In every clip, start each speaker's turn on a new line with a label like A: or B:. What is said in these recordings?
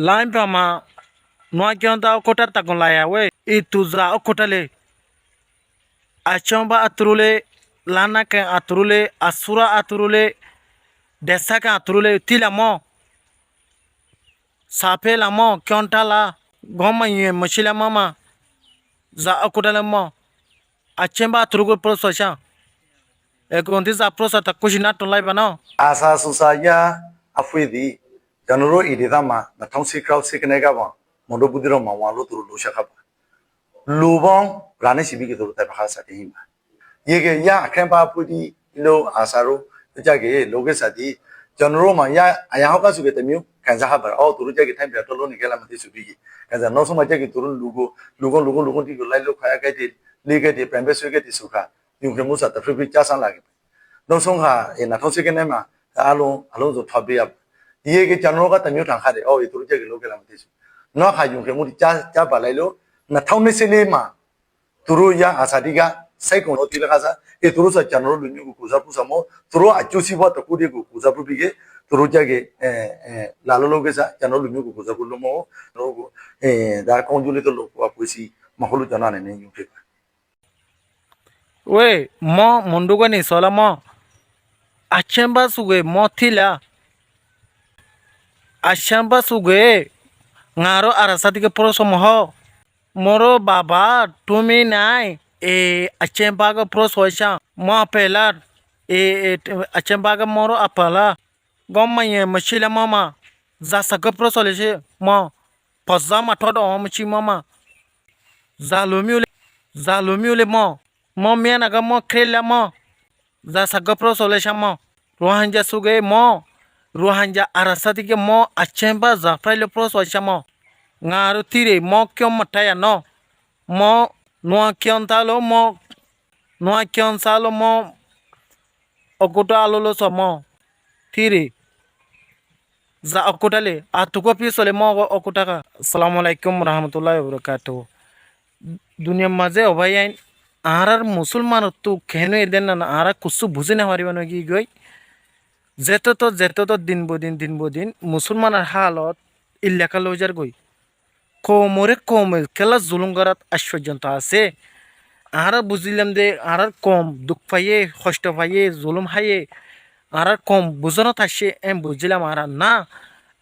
A: lain pama noa kyonta okotar takon laya we ituza okotale achomba atrule lana ke atrule asura atrule desa ke atrule tilamo sape lamo kyonta la goma ye machila mama za okotale mo achemba atrugo prososha ekonti za prosa takushina tonlai bana
B: asa susaya afwidi januro ididama na thongsi crowd siknega ba mondo budiro ma walo turu lo shaka ba lubong rane sibi ke turu ta bha sa ti ma yege ya akhen ba pudi lo asaro jage loge sati januro ma ya aya hoka su ke temyu kanza ha ba o turu jage time ba to lo ni kela ma ti su bi kanza no so ma jage turu lugo ti lo lai lo khaya ke ti le ke ti prembe su ke ti su kha yung ke musa ta fri cha san la ke no song ha na thongsi ke ne ma along so thobe ya ye ke januro ka temyu thang kha de o turu jage lo ke la ma ti su no kha yung ke mu ti cha ba lai lo na thong ni se le ma turu ya asadi ka sai ko ti la ka sa e turu sa januro lu nyu ko sa pu sa mo turu a chu si ba ta ku de ko sa pu bi ke turu jage la lo ke sa januro lu nyu ko sa pu lo mo no ko da kong ju le to lo ko pu si ma ho lu jana ne yung ke
A: we mo mondugo ni sola mo achemba suge mo thila achemba suge ngaro arasati ke proso mo moro baba tumi nai achemba ga proso sha mo pela achemba ga moro apala gomma ye machila mama za saga proso le mo pozama todo mchi mama zalomiule mo mena ga mo krela mo za saga proso le mo rohanja suge mo rohanja arasati ke mo achemba za praile proso sha mo ngaru tire mo kyom mataya no mo noa kyontalo mo okuto alolo so mo tire za okutale atuko pisole mo okutaka. Assalamu alaikum warahmatullahi wabarakatuh. दुनिया मजे हो भाई आहार मुसलमान तो कहनो एदेन ना आहार कुछ बुझे ना हमारी बनो की गई जेतो तो दिन बो दिन मुसलमान हालत इलाका लोजार गई कोमरे कोम केला जुलुम गरात आश्चर्यजनक आसे आहार बुझिलाम दे आहार कम दुख पाइए कष्ट पाइए जुलुम हाइए आहार कम बुझनो थासे एम बुझिलाम आहार ना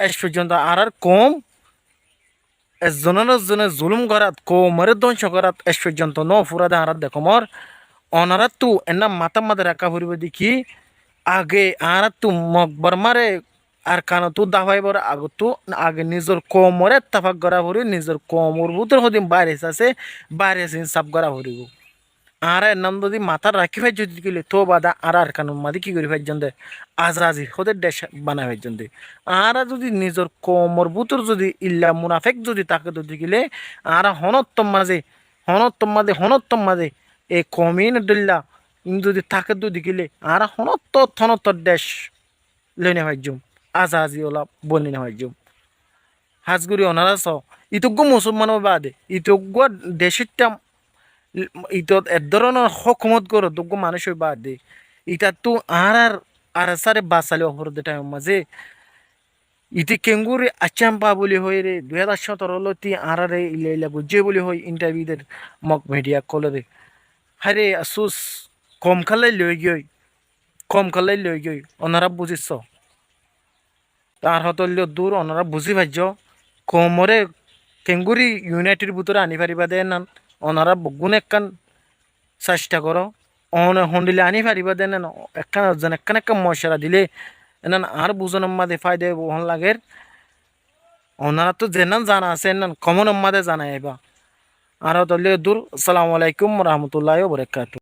A: आश्चर्यजनक आहार कम জনে জুলুম করাত কোমরে ধ্বংস করাত এস পর্যন্ত ন ফুরা দাঁড়াত দেখো মর অনারাত তু এনা মাথা মাথা রাখা ফুরিব দেখি আগে আরাত তু মকবর মারে আর কান তু দাবাই বর আগ তু আগে নিজের কোমরে তাফাক করা ফুরি নিজের কোমর ভিতর হদিন বাইরে আছে বাইরে সাফ করা ফুরিব আর নাম যদি মাথা রাখি ভাই যদি গেলে তো বাদা আর কানুন মাদি কি করি ভাইজন দে আজরাজি ওদের দেশ বানাই ভাইজন দে আর যদি নিজের কোমর বুতর যদি ইল্লা মুনাফেক যদি তাকে যদি গেলে আর হনত্তম মাঝে এই কমিন দিল্লা যদি তাকে যদি গেলে আর হনত্তর দেশ লইনে ভাইজুম আজরাজি ওলা বলি না ভাইজুম হাজগুড়ি অনারা স ইতজ্ঞ মুসলমান বাদে ইতজ্ঞ দেশের ইতত এ ধরনের হকুমত করো যোগ্য মানুষ বাদ দে ইটা তো আর সারে বাসালে অপরাধ টাইম মাঝে ইতি কেঙ্গুরি আচাম্পা বলি হয় রে 2017 লতি আরে ইলা গুজে বলি হয় ইন্টারভিউদের মক মিডিয়া কলরে হারে আসুস কম খালাই লই গই ওনারা বুঝিস তার হতল্য দূর ওনারা বুঝি ভাজ্য কমরে কেঙ্গুরি ইউনাইটেড ভিতরে আনি পারিবা দে না ওনারা বগুন একখান চেষ্টা করো হন্ডিলে আনি পারিবা দেন একখান মশলা দিলে এনান আর বুঝন মাদে ফায়দা বহন লাগে ওনারা তো যেনান জানা আছে এনান কমন মাদে জানাই এবার আর দলীয় দূর। আসসালামু আলাইকুম রহমতুল্লাহ বরকাত।